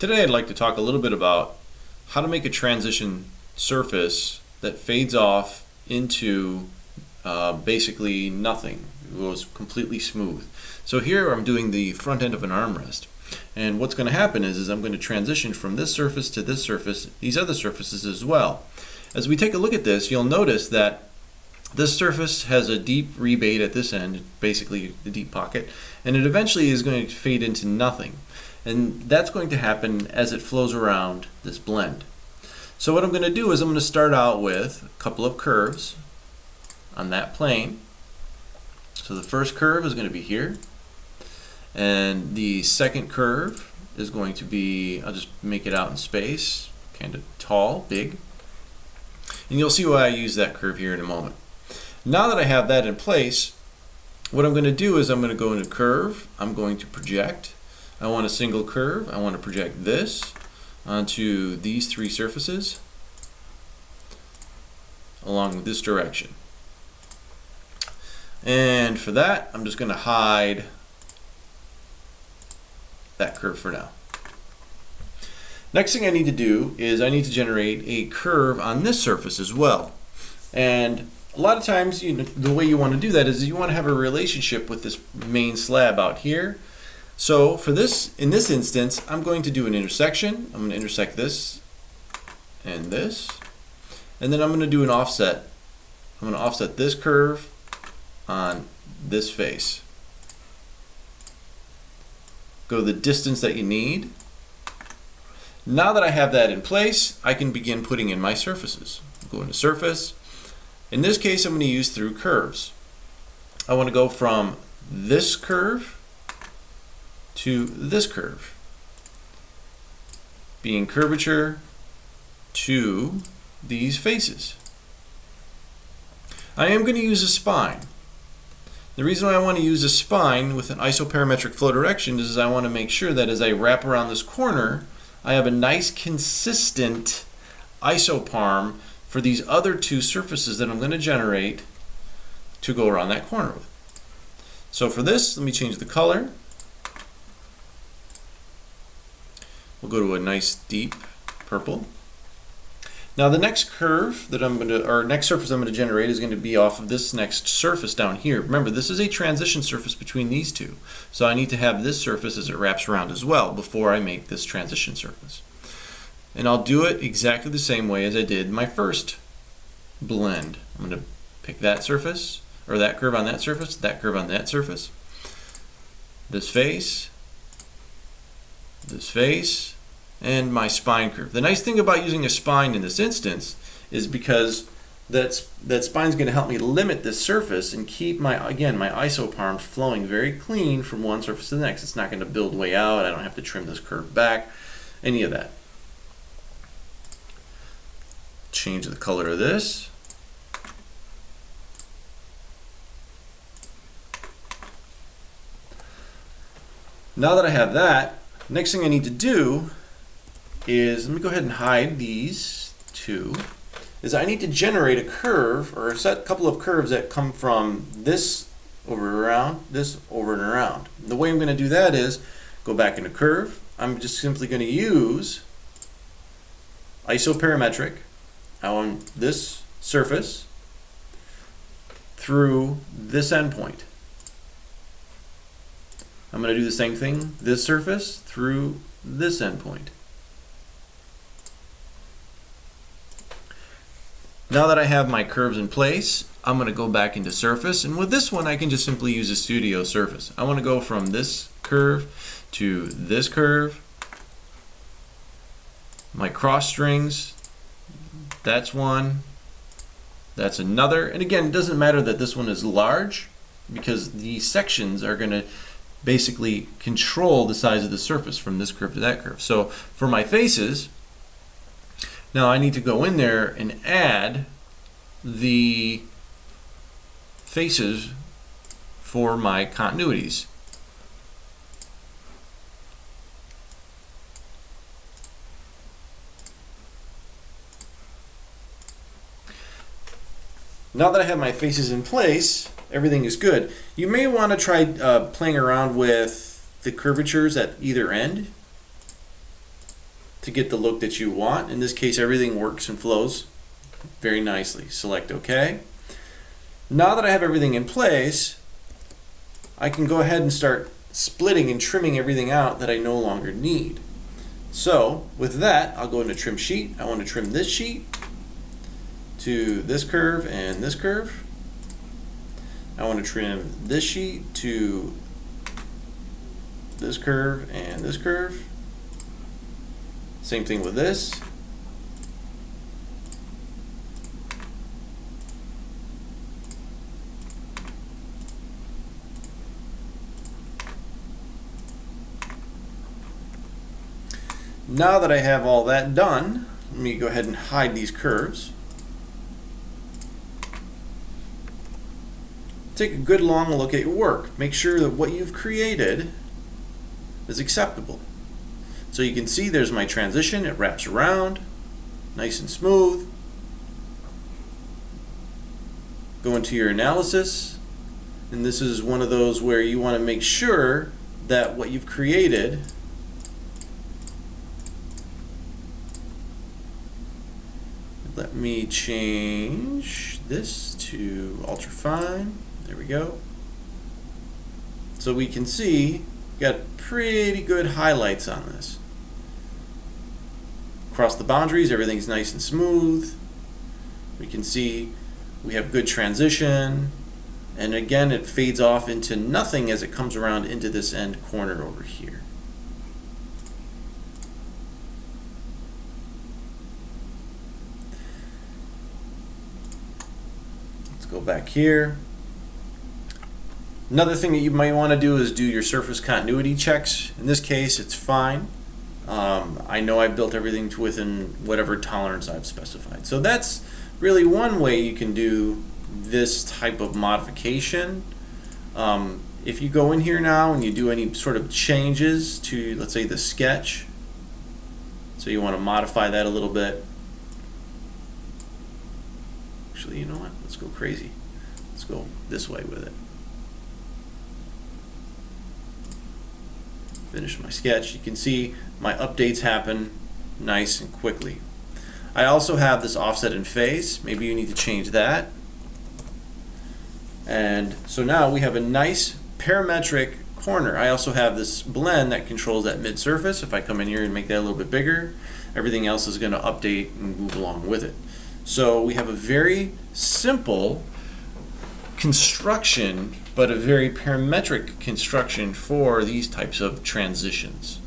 Today I'd like to talk a little bit about how to make a transition surface that fades off into basically nothing. It goes completely smooth. So here I'm doing the front end of an armrest. And what's going to happen is I'm going to transition from this surface to this surface, these other surfaces as well. As we take a look at this, you'll notice that this surface has a deep rebate at this end, basically the deep pocket, and it eventually is going to fade into nothing. And that's going to happen as it flows around this blend. So what I'm going to do is I'm going to start out with a couple of curves on that plane. So the first curve is going to be here, and the second curve is going to be, I'll just make it out in space, kind of tall, big. And you'll see why I use that curve here in a moment. Now that I have that in place, what I'm going to do is I'm going to go into curve, I'm going to project. I want a single curve. I want to project this onto these three surfaces along this direction. And for that, I'm just going to hide that curve for now. Next thing I need to do is I need to generate a curve on this surface as well. And a lot of times, the way you want to do that is you want to have a relationship with this main slab out here. So for this, in this instance, I'm going to do an intersection. I'm going to intersect this and this, and then I'm going to do an offset. I'm going to offset this curve on this face. Go the distance that you need. Now that I have that in place, I can begin putting in my surfaces. Go into surface. In this case, I'm going to use through curves. I want to go from this curve to this curve, being curvature to these faces. I am going to use a spine. The reason why I want to use a spine with an isoparametric flow direction is I want to make sure that as I wrap around this corner, I have a nice consistent isoparm for these other two surfaces that I'm going to generate to go around that corner with. So for this, let me change the color. We'll go to a nice deep purple. Now the next curve that next surface I'm going to generate is going to be off of this next surface down here. Remember, this is a transition surface between these two. So I need to have this surface as it wraps around as well before I make this transition surface. And I'll do it exactly the same way as I did my first blend. I'm going to pick that surface, or that curve on that surface, that curve on that surface, this face, and my spine curve. The nice thing about using a spine in this instance is because that spine is going to help me limit this surface and keep my isoparms flowing very clean from one surface to the next. It's not going to build way out. I don't have to trim this curve back, any of that. Change the color of this. Now that I have that, next thing I need to do is, let me go ahead and hide these two, is I need to generate a curve, or a couple of curves that come from this over and around, this over and around. The way I'm going to do that is go back into curve. I'm just simply going to use isoparametric on this surface through this endpoint. I'm going to do the same thing, this surface through this endpoint. Now that I have my curves in place, I'm going to go back into surface, and with this one I can just simply use a studio surface. I want to go from this curve to this curve. My cross strings, that's one, that's another, and again, it doesn't matter that this one is large because the sections are going to basically control the size of the surface from this curve to that curve. So for my faces, now I need to go in there and add the faces for my continuities. Now that I have my faces in place, everything is good. You may want to try playing around with the curvatures at either end. to get the look that you want. In this case, everything works and flows very nicely. Select OK. Now that I have everything in place, I can go ahead and start splitting and trimming everything out that I no longer need. So with that, I'll go into trim sheet. I want to trim this sheet to this curve and this curve. I want to trim this sheet to this curve and this curve. Same thing with this. Now that I have all that done, let me go ahead and hide these curves. Take a good long look at your work. Make sure that what you've created is acceptable. So you can see there's my transition. It wraps around, nice and smooth. Go into your analysis, and this is one of those where you want to make sure that what you've created let me change this to ultra fine. There we go. So we can see got pretty good highlights on this. Across the boundaries, everything's nice and smooth. We can see we have good transition, and again it fades off into nothing as it comes around into this end corner over here. Let's go back here. Another thing that you might want to do is do your surface continuity checks. In this case, it's fine. I know I built everything to within whatever tolerance I've specified. So that's really one way you can do this type of modification. If you go in here now and you do any sort of changes to, let's say, the sketch, so you want to modify that a little bit. Actually, you know what? Let's go crazy. Let's go this way with it. Finish my sketch. You can see my updates happen nice and quickly. I also have this offset in phase. Maybe you need to change that. And so now we have a nice parametric corner. I also have this blend that controls that mid surface. If I come in here and make that a little bit bigger, everything else is going to update and move along with it. So we have a very simple construction, but a very parametric construction for these types of transitions.